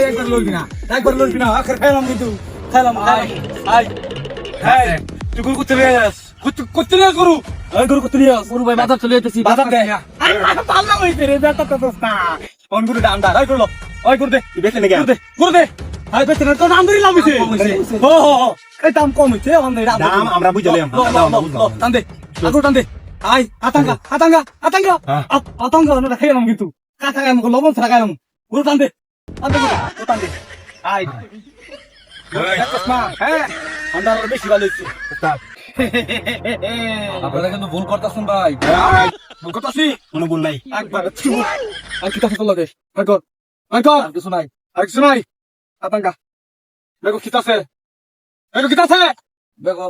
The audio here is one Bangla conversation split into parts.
একবার লড়বি না, একবার লড়বি না। আখের খাইলাম কিন্তু, খাইলাম। তুই গরু করতে নিয়ে যাস, করতে নিয়ে গরু, গরু করতে নিয়ে যাস। গরু ভাই বাজার চলে যেতেছি, বাজার দে। পাল্লা হইছে রে, বেটা তো দোস্তা। কোন গরু দাম দা, ওই করলো, ওই করে দে, বেচে নাকি করে দে, করে দে। আই বেচে না, তো দাম ধরে লাভ হইছে। হো হো হো, এই দাম কম হইছে, আমাদের দাম আমরা বুঝলাম। টান দে, আগু টান দে। আই আতাঙ্গা, আতাঙ্গা, আতাঙ্গা, আতাঙ্গা না খাইলাম কিন্তু। কাঁচা খাইলাম, লবণ ছাড়া খাইলাম। গরু টান দে, টান দে, গরু টান দে। আই হ্যাঁ, আন্ডার বেশি ভালো হইছে। আপনারা কিন্তু ভুল করতেছেন ভাই। ভুল করতাছি, কোনো ভুল নাই। একবার আর কি কথা লাগে, আর কর, আর কর, আর কিছু নাই। আর কিছু নাই। আতাঙ্গা বেগো কিতাছে, বেগো কিতাছে, দেখো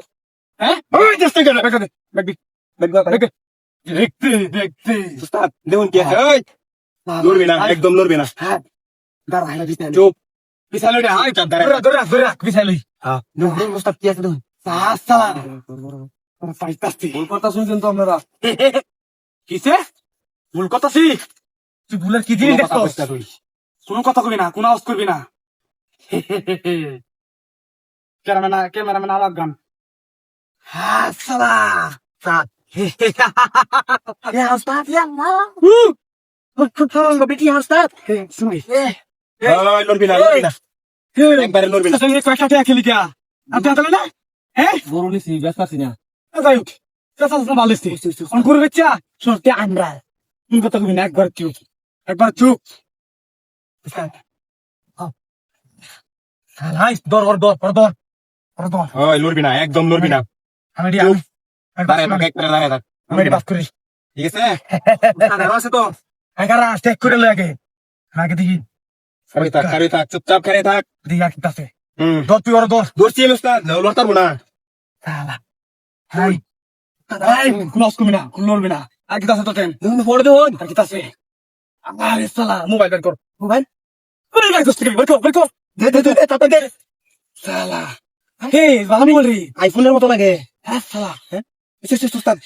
হ্যাঁ ওই জাস্ট কেন বেগো দে, বেগবি বেগবি বেগবি দেখতে দেখতে উস্তাদ দেখুন কি আছে। ওই লড়বি না, একদম লড়বি না। হ্যাঁ দাঁড়া হ্যাঁ বিছাই চুপ। বিছাই লই হাই চুপ, দাঁড়া। দৌড়া দৌড়া বিছাই লই হ্যাঁ। ওস্তাদ কি আছে দেখুন। সালা ফাইতাছি ভুল করতেছেন কিন্তু আপনারা। কিসে ভুল করতাছি, তুই ভুলের কি জিনিস দেখছস? কোনো কথা কবি না, কোনো আওয়াজ করবি না। ক্যামেরাম্যান আলাদ গান। হ্যাঁ সালা সাত ওস্তাদ বেটি হাসতাত শুনাই ওই লড়বি না, লড়বি না। একবারে লড়বি না। কয়েকটা টাকা খেলি কে আপনি আনতে না হ্যাঁ গরু নিছি, ব্যস্ত আছি না। যাই হোক ভালো অন করে বেচ্চা সরতে আমরা কোন কথা কবি না, একবার চুপ, একবার চুপ। দর দর দর দর দর দর ওই লড়বি না, একদম লড়বি না। আমি দাঁড়ায় থাক, একবারে দাঁড়ায় থাক। আমি বাস করি ঠিক আছে? আছে তো এগারা টেক করে লাগে আগে দেখি খারে থাক, চুপচাপ খারে থাক। দেখি আর কি আছে হুম। দর তুই ওর দর ধরছি আমি উস্তাদ, লড়তে পারবো না। সালা হাই হাই কোন আওয়াজ করবি না, কোন লড়বি না। আর কি আছে তো টেন পড়ে দেখুন। আর কি আছে? আরে সালা মোবাইল বের কর, মোবাইল বের কর, বের কর, বের কর, দে দে দে তাতে দে সালা। হে ভালো মোবাইল রে, আইফোনের মতো লাগে। হ্যাঁ সালা হ্যাঁ উস্তাদ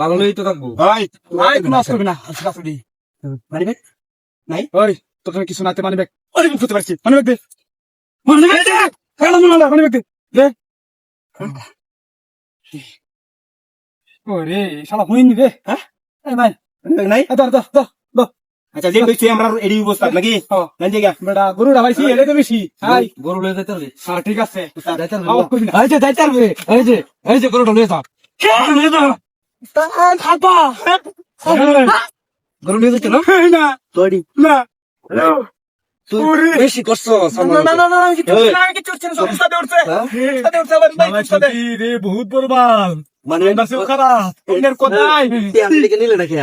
ভালো হলেই তো থাকবো। ভাই আই কোন আওয়াজ করবি না। আচ্ছা আছে দি মানি ব্যাগ নাই? ওই তোর জন্য কিছু নাতে মানি ব্যাগ ওই মুখ করতে পারছি, মানি ব্যাগ দে, মানি ব্যাগ দে, খেলা মনে হলো মানি ব্যাগ দে দে। ওরে শালা হইনি রে, হ্যাঁ এই ভাই মানি ব্যাগ নাই? দর দর দর দর আচ্ছা যে হইছে আমরা এডি অবস্থা নাকি? হ্যাঁ নাই জায়গা। বেটা গরু ডাবাইছি এলে তো বেশি হাই গরু লয়ে যেতে হবে। হ্যাঁ ঠিক আছে যাইতে হবে। আওয়াজ করবি না। এই যে যাইতে হবে, এই যে গরুটা লয়ে যাও। খাপা গরু লয়ে যাচ্ছে না না তৈরি। না তুই ওরে। বেশি করছস। না না না না কিছু হচ্ছে না, কিছু হচ্ছে না, সমস্যা উঠছে সাথে উঠছে আবার ভাই সাথে রে বহুত বরবাল মানে বাসে খারাপ এর কোথায় লিখে নিলে নাকি?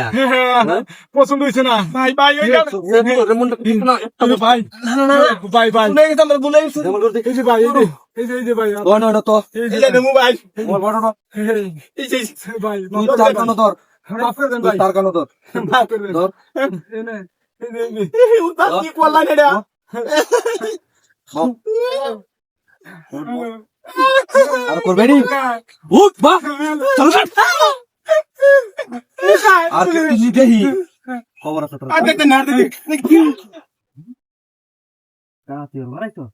পছন্দ হইছে না ভাই ভাই ওই ভাই ভাই না না না ভাই ভাই শুনে গেছে আমরা বলে গেছি। এই যে ভাই এই যে ভাই ওটা তো এই এই যে মোবাইল। বড় বড় এই যে ভাই তুই তার কানো ধর, মাফ করে দেন তুই ভাই, তার কানো ধর। মাফ করে দেন ধর এনে এনে উস্তাদ কি করলেন এটা? আর করবে নি উঠ বা চল আর কি দেখি খবর আছে তোর? আর দেখতে না দেখতে। রাত মারাইছো।